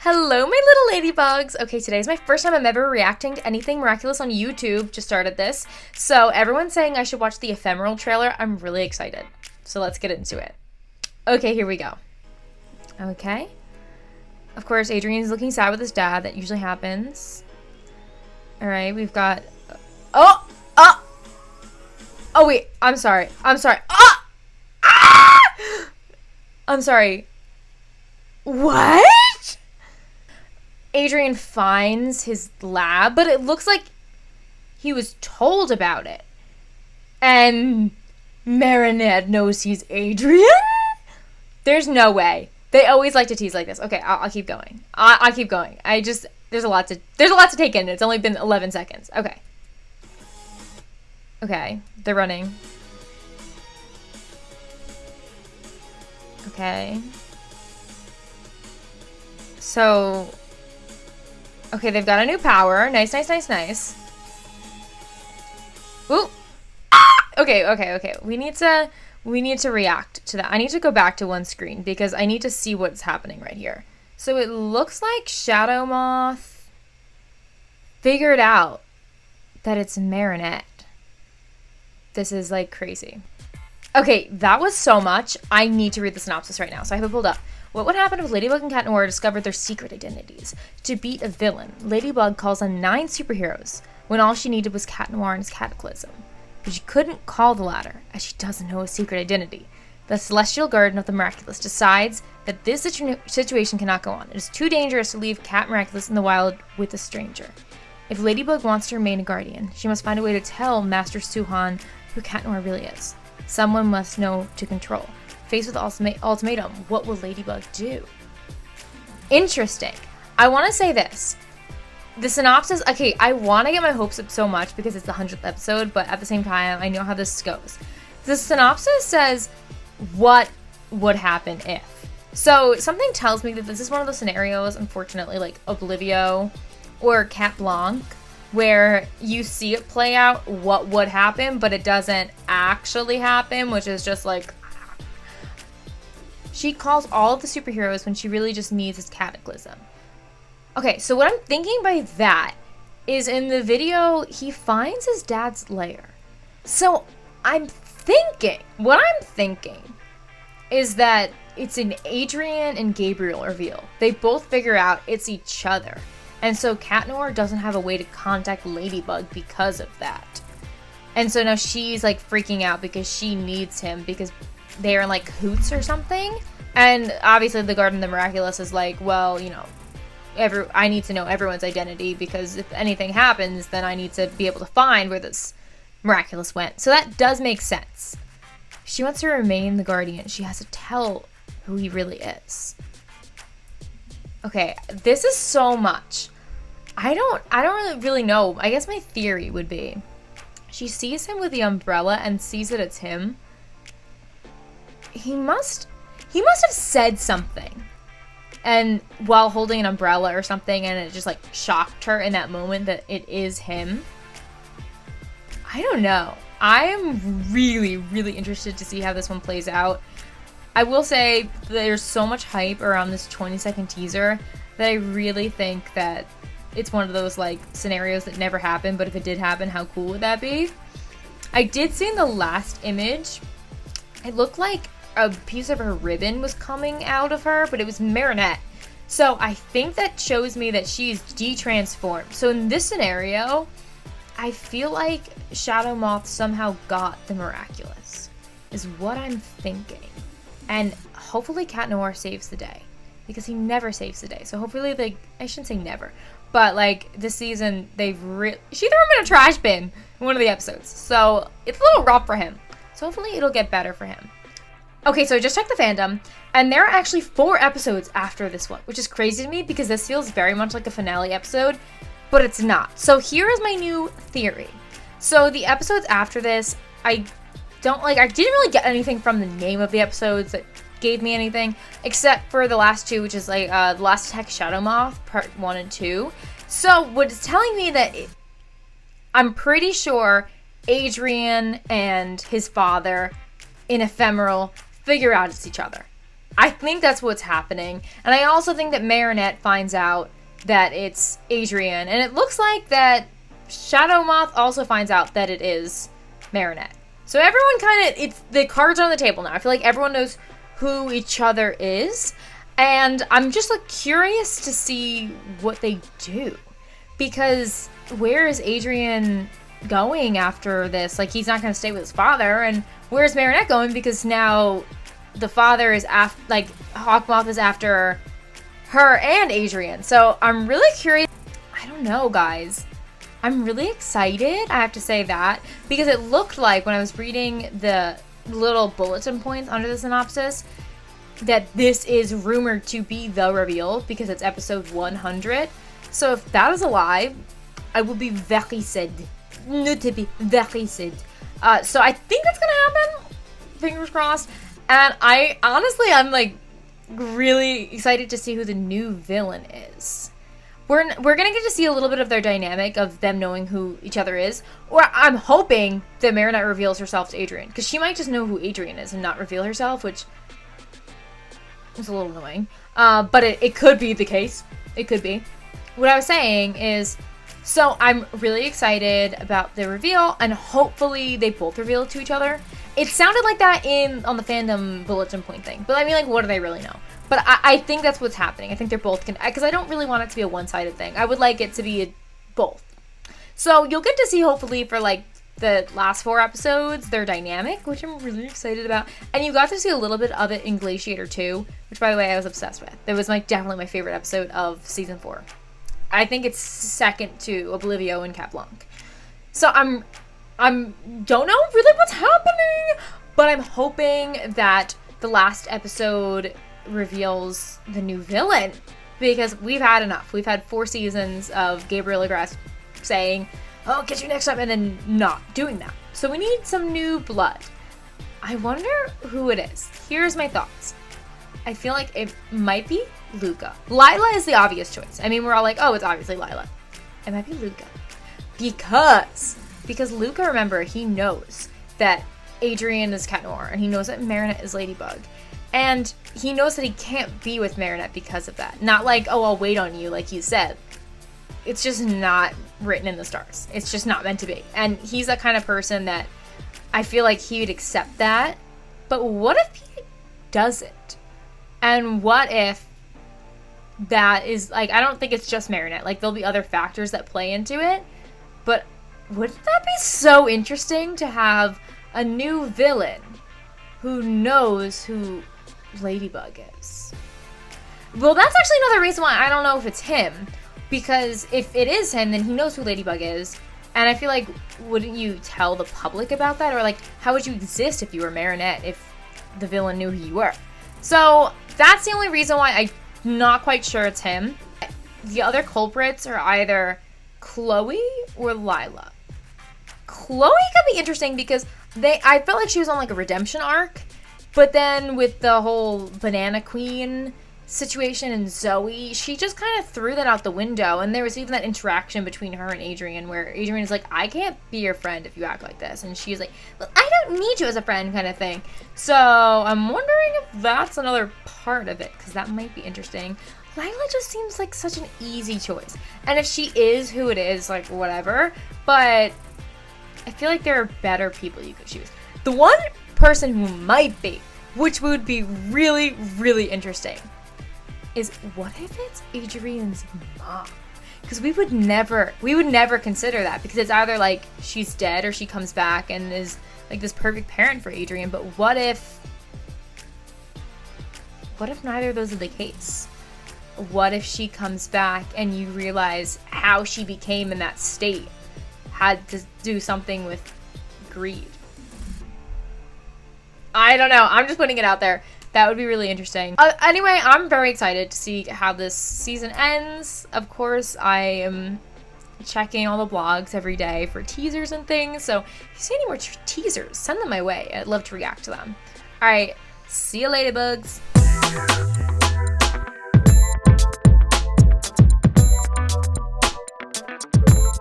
Hello, my little ladybugs. Okay, today's my first time I'm ever reacting to anything Miraculous on YouTube. Just started this. So everyone's saying I should watch the Ephemeral trailer. I'm really excited. So let's get into it. Okay, here we go. Okay. Of course, Adrian's looking sad with his dad. That usually happens. All right, we've got... Oh! Wait. I'm sorry. I'm sorry. What? Adrian finds his lab, but it looks like he was told about it. And Marinette knows he's Adrian? There's no way. They always like to tease like this. Okay, I'll keep going. I'll keep going. There's a lot to take in. It's only been 11 seconds. Okay. Okay, they're running. Okay. So, okay, they've got a new power. Nice. Ooh. Okay. We need to react to that. I need to go back to one screen because I need to see what's happening right here. So it looks like Shadow Moth figured out that it's Marinette. This is like crazy. Okay, that was so much. I need to read the synopsis right now, so I have it pulled up. What would happen if Ladybug and Cat Noir discovered their secret identities? To beat a villain, Ladybug calls on 9 superheroes, when all she needed was Cat Noir and his cataclysm. But she couldn't call the latter, as she doesn't know his secret identity. The Celestial Guardian of the Miraculous decides that this situation cannot go on. It is too dangerous to leave Cat Miraculous in the wild with a stranger. If Ladybug wants to remain a guardian, she must find a way to tell Master Suhan who Cat Noir really is. Someone must know to control. Faced with ultimatum, what will Ladybug do? Interesting. I want to say this. The synopsis, okay, I want to get my hopes up so much because it's the 100th episode, but at the same time, I know how this goes. The synopsis says, what would happen if? So something tells me that this is one of those scenarios, unfortunately, like Oblivio or Cat Blanc, where you see it play out what would happen, but it doesn't actually happen, which is just like... She calls all of the superheroes when she really just needs his cataclysm. Okay, so what I'm thinking by that is in the video, he finds his dad's lair. So what I'm thinking is that it's an Adrian and Gabriel reveal. They both figure out it's each other. And so Cat Noir doesn't have a way to contact Ladybug because of that. And so now she's like freaking out because she needs him because they are in like cahoots or something. And obviously the Garden of the Miraculous is like, well, you know, I need to know everyone's identity because if anything happens, then I need to be able to find where this Miraculous went. So that does make sense. If she wants to remain the Guardian, she has to tell who he really is. Okay, this is so much. I don't really know. I guess my theory would be she sees him with the umbrella and sees that it's him. He must have said something. And while holding an umbrella or something, and it just like shocked her in that moment that it is him. I don't know. I am really, really interested to see how this one plays out. I will say there's so much hype around this 20-second teaser that I really think that it's one of those like scenarios that never happened, but if it did happen, how cool would that be? I did see in the last image, it looked like a piece of her ribbon was coming out of her, but it was Marinette. So I think that shows me that she's de-transformed. So in this scenario, I feel like Shadow Moth somehow got the Miraculous, is what I'm thinking. And hopefully Cat Noir saves the day, because he never saves the day. So hopefully, I shouldn't say never, but like this season, she threw him in a trash bin in one of the episodes. So it's a little rough for him. So hopefully it'll get better for him. Okay, so I just checked the fandom, and there are actually 4 episodes after this one, which is crazy to me because this feels very much like a finale episode, but it's not. So here is my new theory. So the episodes after this, I didn't really get anything from the name of the episodes that gave me anything, except for the last 2, which is like The Last Attack Shadow Moth, part 1 and 2. So what it's telling me that I'm pretty sure Adrian and his father in Ephemeral figure out it's each other. I think that's what's happening. And I also think that Marinette finds out that it's Adrian. And it looks like that Shadow Moth also finds out that it is Marinette. So everyone kind of, it's the cards are on the table now. I feel like everyone knows who each other is. And I'm just like curious to see what they do. Because where is Adrian going after this? Like, he's not going to stay with his father. And where's Marinette going? Because now the father is after, like, Hawkmoth is after her and Adrian. So I'm really curious. I don't know, guys. I'm really excited, I have to say that, because it looked like when I was reading the little bulletin points under the synopsis that this is rumored to be the reveal because it's episode 100. So if that is a lie, I will be very sad. Not to be very sad. So I think that's gonna happen. Fingers crossed. And I'm like really excited to see who the new villain is. We're gonna get to see a little bit of their dynamic of them knowing who each other is. Or I'm hoping that Marinette reveals herself to Adrian, because she might just know who Adrian is and not reveal herself, which is a little annoying. But it could be the case. It could be. What I was saying is, so I'm really excited about the reveal, and hopefully they both reveal it to each other. It sounded like that on the fandom bulletin point thing, but I mean, like, what do they really know? But I think that's what's happening. I think they're both because I don't really want it to be a one-sided thing. I would like it to be both. So you'll get to see, hopefully, for like the last 4 episodes, their dynamic, which I'm really excited about. And you got to see a little bit of it in Glaciator 2, which, by the way, I was obsessed with. It was definitely my favorite episode of season 4. I think it's second to Oblivio and Cat Blanc. So I'm don't know really what's happening, but I'm hoping that the last episode reveals the new villain, because we've had enough. We've had 4 seasons of Gabriel Agreste saying, "Oh, I'll get you next time," and then not doing that. So we need some new blood. I wonder who it is. Here's my thoughts. I feel like it might be Luca. Lila is the obvious choice. I mean, we're all like, oh, it's obviously Lila. It might be Luca. Because Luca, remember, he knows that Adrian is Cat Noir, and he knows that Marinette is Ladybug. And he knows that he can't be with Marinette because of that. Not like, oh, I'll wait on you, like you said. It's just not written in the stars. It's just not meant to be. And he's the kind of person that I feel like he would accept that. But what if he doesn't? And what if that is, like, I don't think it's just Marinette. Like, there'll be other factors that play into it. But wouldn't that be so interesting to have a new villain who knows who Ladybug is? Well, that's actually another reason why I don't know if it's him. Because if it is him, then he knows who Ladybug is. And I feel like, wouldn't you tell the public about that? Or, like, how would you exist if you were Marinette if the villain knew who you were? So that's the only reason why I'm not quite sure it's him. The other culprits are either Chloe or Lila. Chloe could be interesting because I felt like she was on like a redemption arc, but then with the whole Banana Queen situation and Zoe, she just kind of threw that out the window. And there was even that interaction between her and Adrian where Adrian is like, I can't be your friend if you act like this. And she's like, well, I don't need you as a friend, kind of thing. So I'm wondering if that's another part of it, because that might be interesting. Lila just seems like such an easy choice. And if she is who it is, like, whatever. But I feel like there are better people you could choose. The one person who might be, which would be really, really interesting, is what if it's Adrian's mom? Because we would never consider that, because it's either like she's dead or she comes back and is like this perfect parent for Adrian. But what if neither of those are the case? What if she comes back and you realize how she became in that state had to do something with greed? I don't know. I'm just putting it out there. That would be really interesting. Anyway, I'm very excited to see how this season ends. Of course, I am checking all the blogs every day for teasers and things. So if you see any more teasers, send them my way. I'd love to react to them. All right. See you, Ladybugs.